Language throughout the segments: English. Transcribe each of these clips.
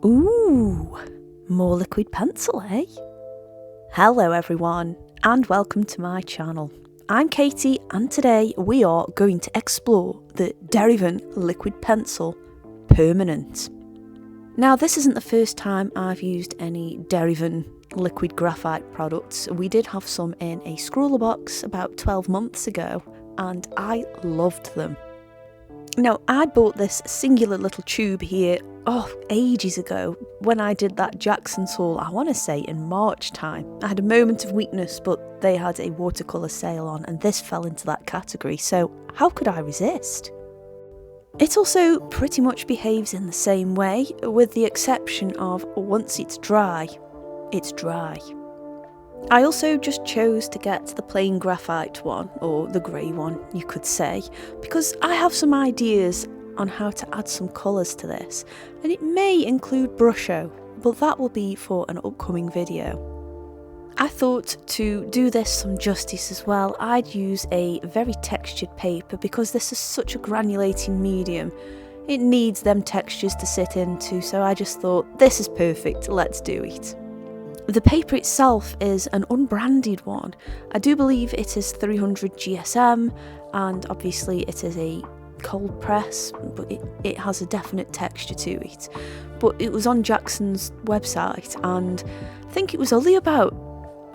Ooh, more liquid pencil, eh? Hello everyone, and welcome to my channel. I'm Katie, and today we are going to explore the Derivan liquid pencil permanent. Now, this isn't the first time I've used any Derivan liquid graphite products. We did have some in a scrawlrbox about 12 months ago, and I loved them. Now, I bought this singular little tube here, ages ago, when I did that Jackson's haul, I want to say in March time. I had a moment of weakness, but they had a watercolour sale on, and this fell into that category, so how could I resist? It also pretty much behaves in the same way, with the exception of once it's dry, it's dry. I also just chose to get the plain graphite one, or the grey one, you could say, because I have some ideas on how to add some colours to this, and it may include brusho, but that will be for an upcoming video. I thought to do this some justice as well, I'd use a very textured paper because this is such a granulating medium. It needs them textures to sit into, so I just thought, this is perfect, let's do it. The paper itself is an unbranded one. I do believe it is 300 GSM, and obviously it is a cold press, but it has a definite texture to it. But it was on Jackson's website, and I think it was only about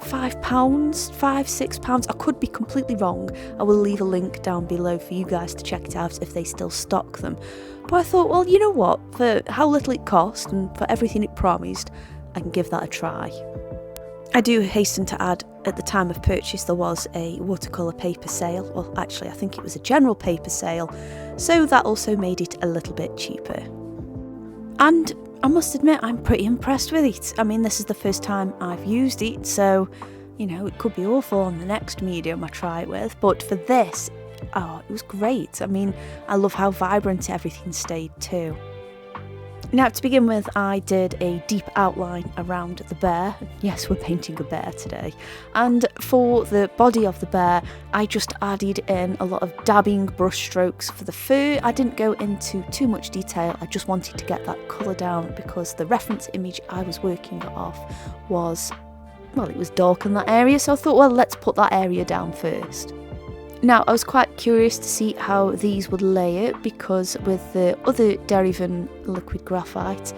£6. I could be completely wrong. I will leave a link down below for you guys to check it out if they still stock them. But I thought, well, you know what, for how little it cost and for everything it promised, I can give that a try. I do hasten to add, at the time of purchase there was a watercolour paper sale. Well, actually I think it was a general paper sale, so that also made it a little bit cheaper. And I must admit, I'm pretty impressed with it. I mean, this is the first time I've used it, so, you know, it could be awful on the next medium I try it with, but for this, it was great. I mean, I love how vibrant everything stayed too. Now, to begin with, I did a deep outline around the bear. Yes, we're painting a bear today. And for the body of the bear, I just added in a lot of dabbing brush strokes for the fur. I didn't go into too much detail. I just wanted to get that colour down because the reference image I was working off was, well, it was dark in that area. So I thought, well, let's put that area down first. Now, I was quite curious to see how these would layer because with the other Derivan liquid graphite,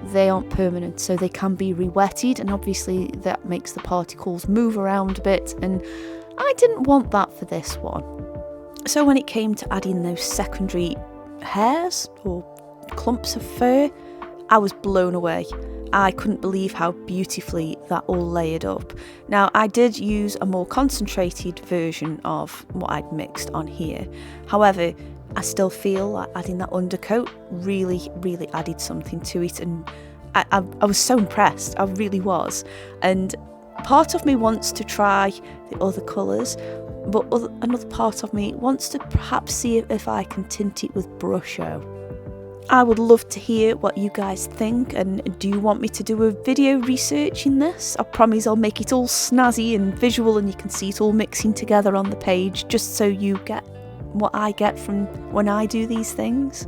they aren't permanent, so they can be re-wetted, and obviously that makes the particles move around a bit, and I didn't want that for this one. So when it came to adding those secondary hairs or clumps of fur, I was blown away. I couldn't believe how beautifully that all layered up. Now, I did use a more concentrated version of what I'd mixed on here. However, I still feel like adding that undercoat really added something to it, and I was so impressed, I really was. And part of me wants to try the other colours, but another part of me wants to perhaps see if I can tint it with brusho. I would love to hear what you guys think, and do you want me to do a video researching this? I promise I'll make it all snazzy and visual and you can see it all mixing together on the page, just so you get what I get from when I do these things.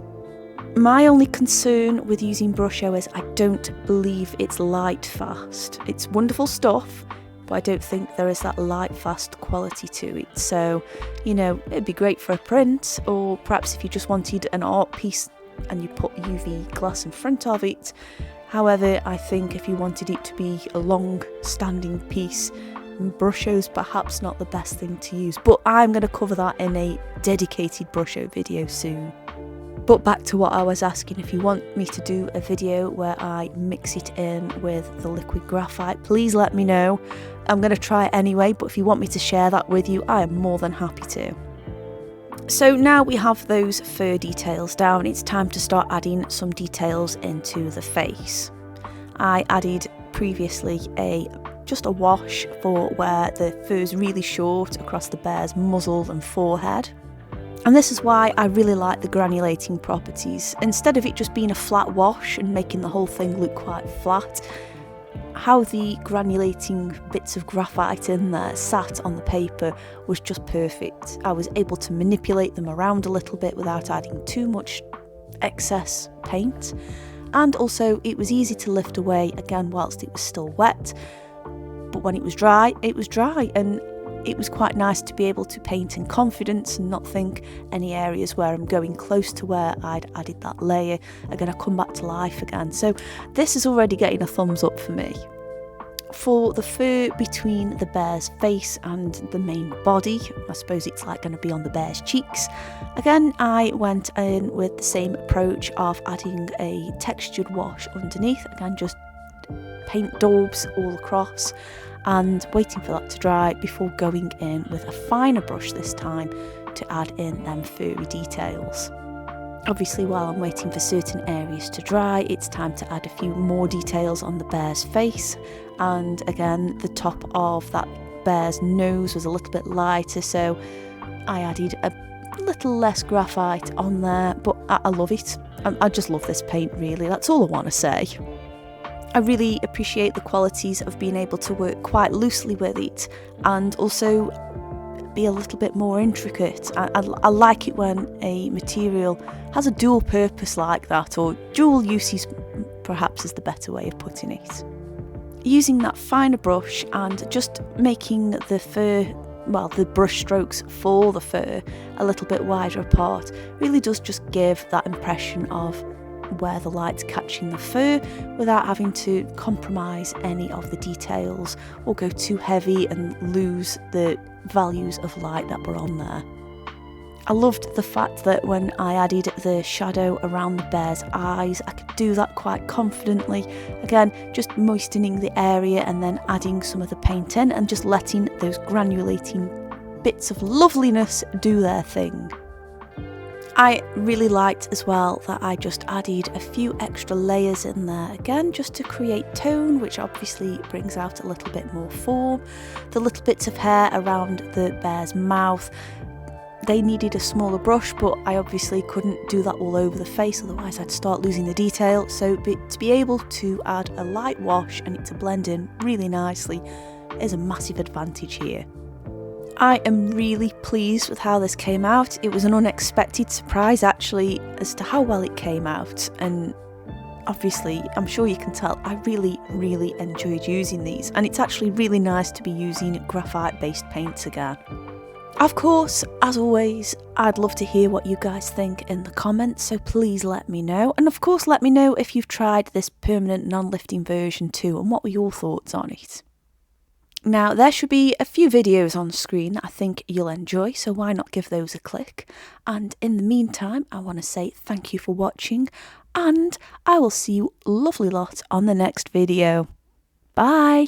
My only concern with using brusho is I don't believe it's light fast. It's wonderful stuff, but I don't think there is that light fast quality to it. So, you know, it'd be great for a print, or perhaps if you just wanted an art piece and you put UV glass in front of it. However, I think if you wanted it to be a long-standing piece, brusho's perhaps not the best thing to use, but I'm going to cover that in a dedicated brusho video soon. But back to what I was asking, if you want me to do a video where I mix it in with the liquid graphite, please let me know. I'm going to try it anyway, but if you want me to share that with you, I am more than happy to. So now we have those fur details down, it's time to start adding some details into the face. I added previously just a wash for where the fur's really short across the bear's muzzle and forehead. And this is why I really like the granulating properties. Instead of it just being a flat wash and making the whole thing look quite flat, how the granulating bits of graphite in there sat on the paper was just perfect. I was able to manipulate them around a little bit without adding too much excess paint, and also it was easy to lift away again whilst it was still wet, but when it was dry, and it was quite nice to be able to paint in confidence and not think any areas where I'm going close to where I'd added that layer are going to come back to life again. So this is already getting a thumbs up for me. For the fur between the bear's face and the main body, I suppose it's like going to be on the bear's cheeks, again I went in with the same approach of adding a textured wash underneath, again just paint daubs all across and waiting for that to dry before going in with a finer brush this time to add in them furry details. Obviously, while I'm waiting for certain areas to dry, it's time to add a few more details on the bear's face, and again the top of that bear's nose was a little bit lighter, so I added a little less graphite on there, but I love it. I just love this paint, really, that's all I want to say. I really appreciate the qualities of being able to work quite loosely with it and also be a little bit more intricate. I like it when a material has a dual purpose like that, or dual uses perhaps is the better way of putting it. Using that finer brush and just making the fur, well, the brush strokes for the fur a little bit wider apart really does just give that impression of where the light's catching the fur without having to compromise any of the details or go too heavy and lose the values of light that were on there. I loved the fact that when I added the shadow around the bear's eyes, I could do that quite confidently. Again, just moistening the area and then adding some of the paint in and just letting those granulating bits of loveliness do their thing. I really liked as well that I just added a few extra layers in there, again just to create tone, which obviously brings out a little bit more form. The little bits of hair around the bear's mouth, they needed a smaller brush, but I obviously couldn't do that all over the face, otherwise I'd start losing the detail. So to be able to add a light wash and it to blend in really nicely is a massive advantage here. I am really pleased with how this came out. It was an unexpected surprise actually as to how well it came out, and obviously I'm sure you can tell I really enjoyed using these, and it's actually really nice to be using graphite based paints again. Of course, as always, I'd love to hear what you guys think in the comments, so please let me know, and of course let me know if you've tried this permanent non-lifting version too and what were your thoughts on it. Now, there should be a few videos on screen that I think you'll enjoy, so why not give those a click? And in the meantime, I want to say thank you for watching, and I will see you lovely lot on the next video. Bye!